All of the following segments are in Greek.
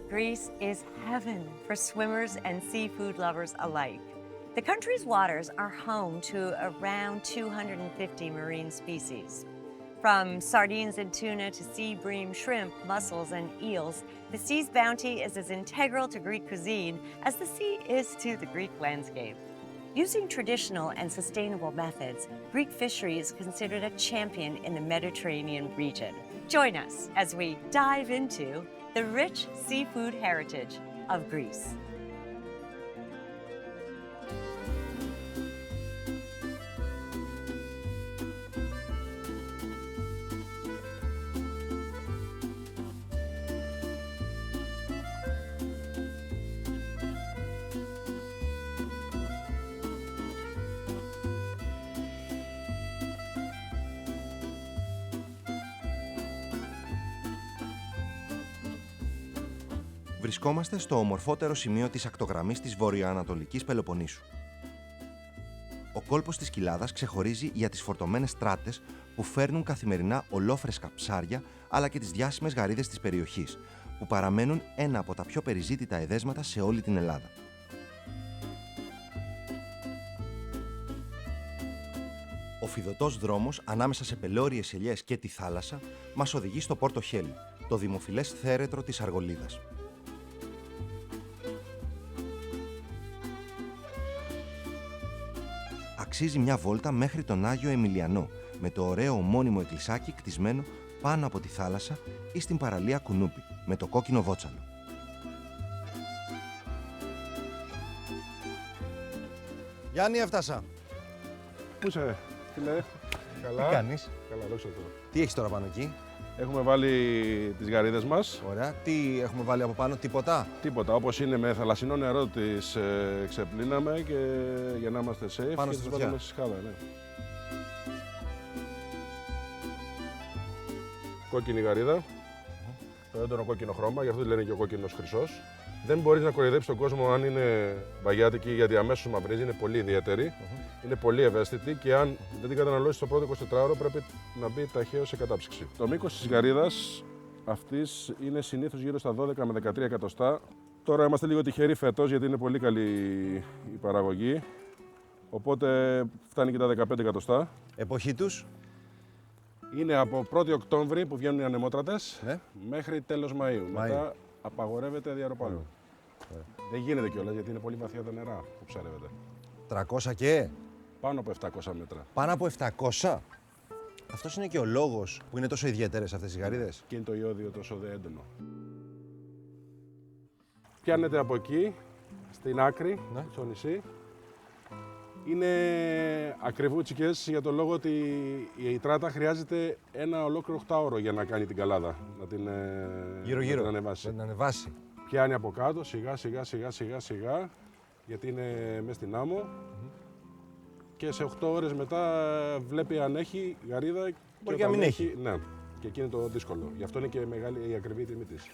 Greece is heaven for swimmers and seafood lovers alike. The country's waters are home to around 250 marine species. From sardines and tuna to sea bream, shrimp, mussels, and eels, the sea's bounty is as integral to Greek cuisine as the sea is to the Greek landscape. Using traditional and sustainable methods, Greek fishery is considered a champion in the Mediterranean region. Join us as we dive into the rich seafood heritage of Greece. Βρισκόμαστε στο ομορφότερο σημείο της ακτογραμμής της βορειοανατολικής Πελοποννήσου. Ο κόλπος της Κοιλάδας ξεχωρίζει για τις φορτωμένες στράτες που φέρνουν καθημερινά ολόφρεσκα ψάρια αλλά και τις διάσημες γαρίδες της περιοχής, που παραμένουν ένα από τα πιο περιζήτητα εδέσματα σε όλη την Ελλάδα. Ο φιδωτός δρόμος ανάμεσα σε πελώριες ελιές και τη θάλασσα μας οδηγεί στο Πόρτο Χέλι, το δημοφιλές θέρετρο της Αργολίδας. Αξίζει μια βόλτα μέχρι τον Άγιο Εμιλιανό, με το ωραίο ομώνυμο εκκλησάκι κτισμένο πάνω από τη θάλασσα, ή στην παραλία Κουνούπι, με το κόκκινο βότσαλο. Γιάννη, έφτασα. Πού είσαι, φίλε? Καλά. Τι κάνεις? Καλά, δόξα τω. Τι έχεις τώρα πάνω εκεί? Έχουμε βάλει τις γαρίδες μας. Ωραία. Τι έχουμε βάλει από πάνω, τίποτα? Τίποτα, όπως είναι, με θαλασσινό νερό τις ξεπλύναμε και για να είμαστε safe. Πάνω και στη τις φωτιά. βάλαμε στη σκάλα, ναι. Κόκκινη γαρίδα. Το έντονο κόκκινο χρώμα, γι' αυτό τη λένε και ο κόκκινος χρυσός. Δεν μπορείς να κοροϊδέψεις τον κόσμο αν είναι βαγιάτικη, γιατί αμέσως μαυρίζει, είναι πολύ ιδιαίτερη. Είναι πολύ ευαίσθητη και αν δεν την καταναλώσεις το πρώτο 24ωρο πρέπει να μπει ταχαίως σε κατάψυξη. Το μήκος της γαρίδας αυτής είναι συνήθως γύρω στα 12 με 13 εκατοστά. Τώρα είμαστε λίγο τυχεροί φέτος γιατί είναι πολύ καλή η παραγωγή. Οπότε φτάνει και τα 15 εκατοστά. Εποχή τους? Είναι από 1η Οκτώβρη που βγαίνουν οι ανεμότρατες, Ναι. μέχρι τέλος Μαΐου. Μετά απαγορεύεται διαρροπάλου. Δεν γίνεται κιόλας γιατί είναι πολύ βαθιά τα νερά που ψαρεύεται. 300 και? Πάνω από 700 μέτρα. Πάνω από 700? Αυτός είναι και ο λόγος που είναι τόσο ιδιαίτερες αυτές οι γαρίδες. Και είναι το ιόδιο τόσο έντονο. Πιάνεται από εκεί, στην άκρη, Ναι. στο νησί. Είναι ακριβούτσικες για το λόγο ότι η τράτα χρειάζεται ένα ολόκληρο 8ωρο για να κάνει την καλάδα, να την, Γύρω-γύρω. να την ανεβάσει. Να την ανεβάσει. Πιάνει από κάτω, σιγά σιγά, γιατί είναι μέσα στην άμμο. Και σε 8 ώρες μετά βλέπει αν έχει γαρίδα. Μπορεί και και να μην όταν έχει. Ναι, και εκεί είναι το δύσκολο. Γι' αυτό είναι και μεγάλη η ακριβή τιμή της.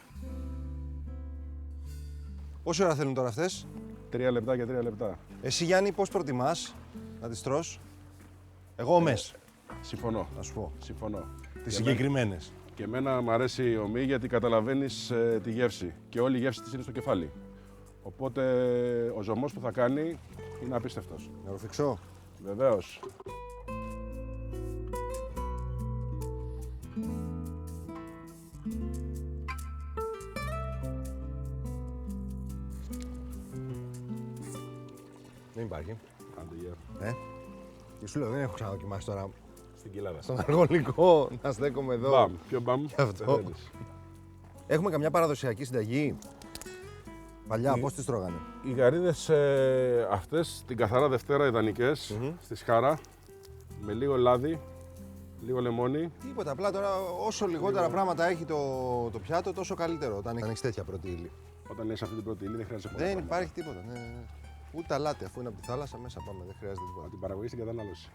Πόση ώρα θέλουν τώρα αυτές? 3 λεπτά και 3 λεπτά. Εσύ, Γιάννη, πώς προτιμάς να τις τρως? Εγώ ομές, Συμφωνώ. να σου πω. Συμφωνώ. Τις Για μένα- συγκεκριμένες. Και εμένα μου αρέσει η ομή γιατί καταλαβαίνεις τη γεύση. Και όλη η γεύση της είναι στο κεφάλι. Οπότε ο ζωμός που θα κάνει είναι απίστευτος. Να ρουφηξώ. Βεβαίως. Δεν υπάρχει. Άντε, γεια. Και σου λέω, δεν έχω ξαναδοκιμάσει τώρα Στην Κοιλάδα. στον αργολικό να στέκομαι εδώ. Μπαμ. Ποιο μπαμ. αυτό. Δεν θέλεις. Έχουμε καμιά παραδοσιακή συνταγή? Παλιά, πώς τις τρώγανε? Οι γαρίδες αυτές την καθαρά Δευτέρα ιδανικές, στη Σχάρα, με λίγο λάδι, λίγο λεμόνι. Τίποτα, απλά τώρα όσο λιγότερα πράγματα έχει το πιάτο, τόσο καλύτερο. Όταν έχεις τέτοια πρώτη ύλη. Όταν έχεις αυτή την πρώτη ύλη δεν χρειάζεται πολλά Δεν πράγματα. υπάρχει τίποτα. Ναι. Ούτε αλάτι, αφού είναι από τη θάλασσα, μέσα πάμε. Δεν χρειάζεται τίποτα. Από την παραγωγή στην κατανάλωση.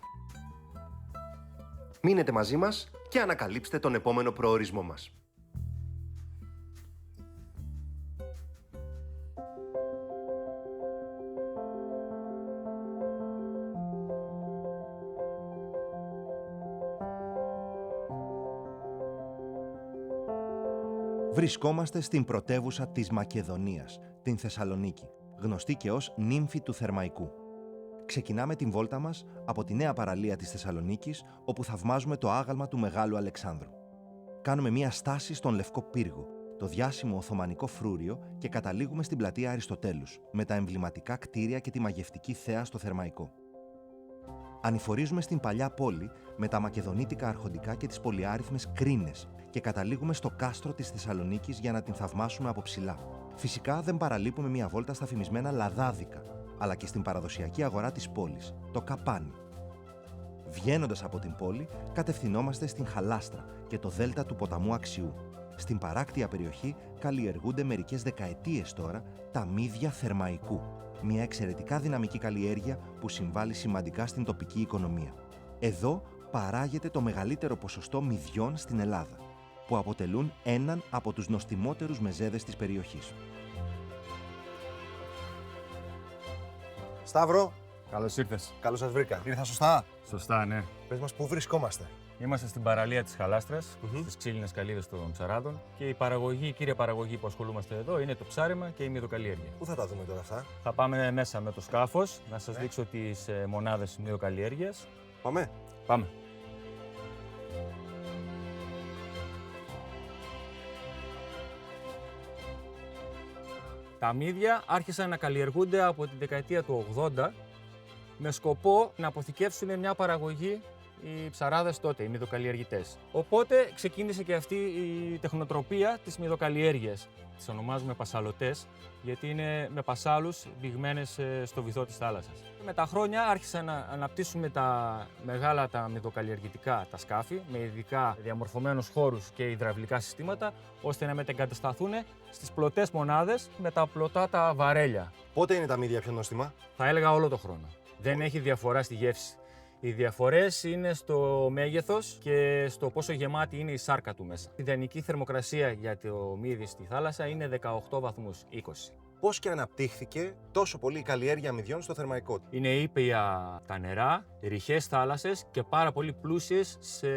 Μείνετε μαζί μας και ανακαλύψτε τον επόμενο προορισμό μας. Βρισκόμαστε στην πρωτεύουσα της Μακεδονίας, την Θεσσαλονίκη, γνωστή και ως νύμφη του Θερμαϊκού. Ξεκινάμε την βόλτα μας από τη νέα παραλία της Θεσσαλονίκης, όπου θαυμάζουμε το άγαλμα του Μεγάλου Αλεξάνδρου. Κάνουμε μία στάση στον Λευκό Πύργο, το διάσημο Οθωμανικό φρούριο, και καταλήγουμε στην πλατεία Αριστοτέλους, με τα εμβληματικά κτίρια και τη μαγευτική θέα στο Θερμαϊκό. Ανηφορίζουμε στην παλιά πόλη με τα μακεδονίτικα αρχοντικά και τις πολυάριθμες κρίνες και καταλήγουμε στο κάστρο της Θεσσαλονίκης για να την θαυμάσουμε από ψηλά. Φυσικά δεν παραλείπουμε μια βόλτα στα φημισμένα λαδάδικα, αλλά και στην παραδοσιακή αγορά της πόλης, το καπάνι. Βγαίνοντας από την πόλη, κατευθυνόμαστε στην Χαλάστρα και το δέλτα του ποταμού Αξιού. Στην παράκτια περιοχή καλλιεργούνται μερικές δεκαετίες τώρα τα μύδια Θερμαϊκού, μια εξαιρετικά δυναμική καλλιέργεια που συμβάλλει σημαντικά στην τοπική οικονομία. Εδώ παράγεται το μεγαλύτερο ποσοστό μυδιών στην Ελλάδα, που αποτελούν έναν από τους νοστιμότερους μεζέδες της περιοχής. Σταύρο, Καλώς ήρθες. καλώς σας βρήκα. Ήρθα σωστά. Σωστά, ναι. Πες μας πού βρισκόμαστε. Είμαστε στην παραλία της Χαλάστρας, στις ξύλινες καλύδες των Ψαράδων και η κύρια παραγωγή που ασχολούμαστε εδώ είναι το ψάρεμα και η μυδοκαλλιέργεια. Πού θα τα δούμε τώρα αυτά. Θα πάμε μέσα με το σκάφος να σας δείξω τις μονάδες μυδοκαλλιέργειας. Πάμε. Πάμε. Τα μύδια άρχισαν να καλλιεργούνται από τη δεκαετία του 80 με σκοπό να αποθηκεύσουν μια παραγωγή οι ψαράδες τότε, οι μυδοκαλλιεργητές. Οπότε ξεκίνησε και αυτή η τεχνοτροπία της μυδοκαλλιέργειας. Τις ονομάζουμε πασαλωτές, γιατί είναι με πασάλους μπηγμένες στο βυθό της θάλασσας. Με τα χρόνια άρχισαν να αναπτύσσουμε τα μεγάλα τα μυδοκαλλιεργητικά τα σκάφη, με ειδικά διαμορφωμένους χώρους και υδραυλικά συστήματα, ώστε να μετεγκατασταθούν στις πλωτές μονάδες με τα πλωτά τα βαρέλια. Πότε είναι τα μύδια πιο νόστιμα. Θα έλεγα όλο το χρόνο. Δεν έχει διαφορά στη γεύση. Οι διαφορές είναι στο μέγεθος και στο πόσο γεμάτη είναι η σάρκα του μέσα. Η ιδανική θερμοκρασία για το μύδι στη θάλασσα είναι 18 βαθμούς 20. Πώς και αναπτύχθηκε τόσο πολύ η καλλιέργεια μυδιών στο Θερμαϊκό. Είναι ήπια τα νερά, ρηχές θάλασσες και πάρα πολύ πλούσιες σε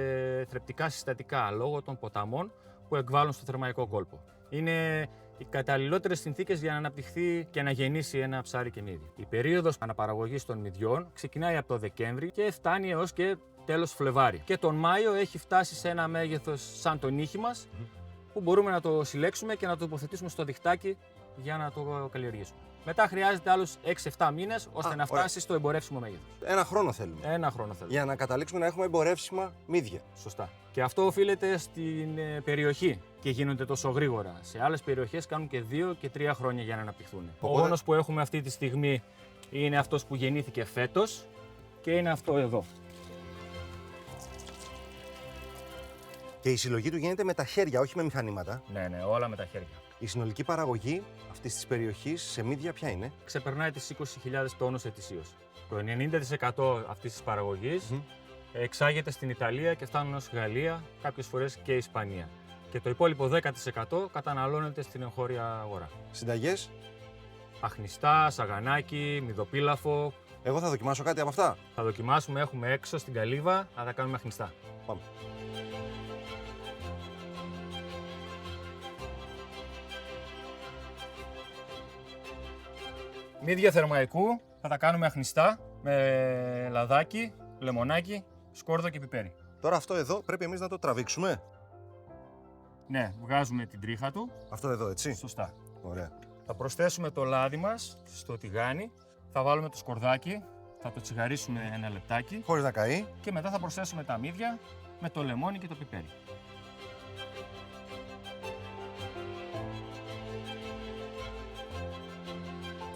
θρεπτικά συστατικά λόγω των ποταμών που εκβάλλουν στο Θερμαϊκό κόλπο. Είναι οι καταλληλότερες συνθήκες για να αναπτυχθεί και να γεννήσει ένα ψάρι και μύδι. Η περίοδος αναπαραγωγής των μυδιών ξεκινάει από το Δεκέμβρη και φτάνει έως και τέλος Φλεβάρι. Και τον Μάιο έχει φτάσει σε ένα μέγεθος σαν το νύχι μας, που μπορούμε να το συλλέξουμε και να το τοποθετήσουμε στο διχτάκι για να το καλλιεργήσουμε. Μετά χρειάζεται άλλους 6-7 μήνες ώστε να φτάσει στο εμπορεύσιμο μέγεθος. Ένα χρόνο θέλουμε. Ένα χρόνο θέλουμε. Για να καταλήξουμε να έχουμε εμπορεύσιμα μύδια. Σωστά. Και αυτό οφείλεται στην περιοχή και γίνονται τόσο γρήγορα. Σε άλλες περιοχές κάνουν και 2 και 3 χρόνια για να αναπτυχθούν. Ο γόνος που έχουμε αυτή τη στιγμή είναι αυτός που γεννήθηκε φέτος και είναι αυτό εδώ. Και η συλλογή του γίνεται με τα χέρια, όχι με μηχανήματα. Ναι, όλα με τα χέρια. Η συνολική παραγωγή αυτής της περιοχής σε μύδια ποια είναι. Ξεπερνάει τις 20.000 τόνους ετησίως. Το 90% αυτής της παραγωγής εξάγεται στην Ιταλία και φτάνουν ως Γαλλία, κάποιες φορές και Ισπανία. Και το υπόλοιπο 10% καταναλώνεται στην εγχώρια αγορά. Συνταγές. Αχνιστά, σαγανάκι, μυδοπίλαφο. Εγώ θα δοκιμάσω κάτι από αυτά. Θα δοκιμάσουμε, έχουμε έξω στην καλύβα, να τα κάνουμε αχνιστά. Πάμε. Μύδια Θερμαϊκού θα τα κάνουμε αχνιστά με λαδάκι, λεμονάκι, σκόρδο και πιπέρι. Τώρα αυτό εδώ πρέπει εμείς να το τραβήξουμε. Ναι, βγάζουμε την τρίχα του. Αυτό εδώ, έτσι. Σωστά. Ωραία. Θα προσθέσουμε το λάδι μας στο τηγάνι. Θα βάλουμε το σκορδάκι, θα το τσιγαρίσουμε ένα λεπτάκι Χωρίς να καεί. και μετά θα προσθέσουμε τα μύδια με το λεμόνι και το πιπέρι.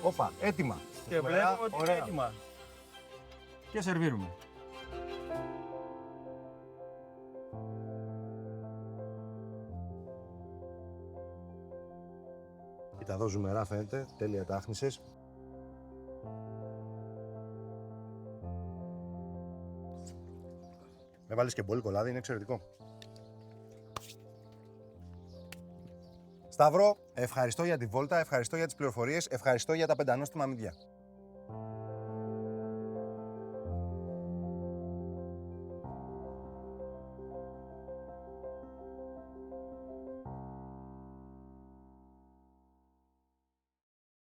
Όπα, έτοιμα. Και βλέπουμε ότι είναι έτοιμα. Και σερβίρουμε. Κοίτα εδώ ζουμερά φαίνεται, τέλεια τα άχνησες. Με βάλεις και πολύ κολλάδι, είναι εξαιρετικό. Σταύρο, ευχαριστώ για τη βόλτα, ευχαριστώ για τις πληροφορίες, ευχαριστώ για τα πεντανόστιμα μύδια.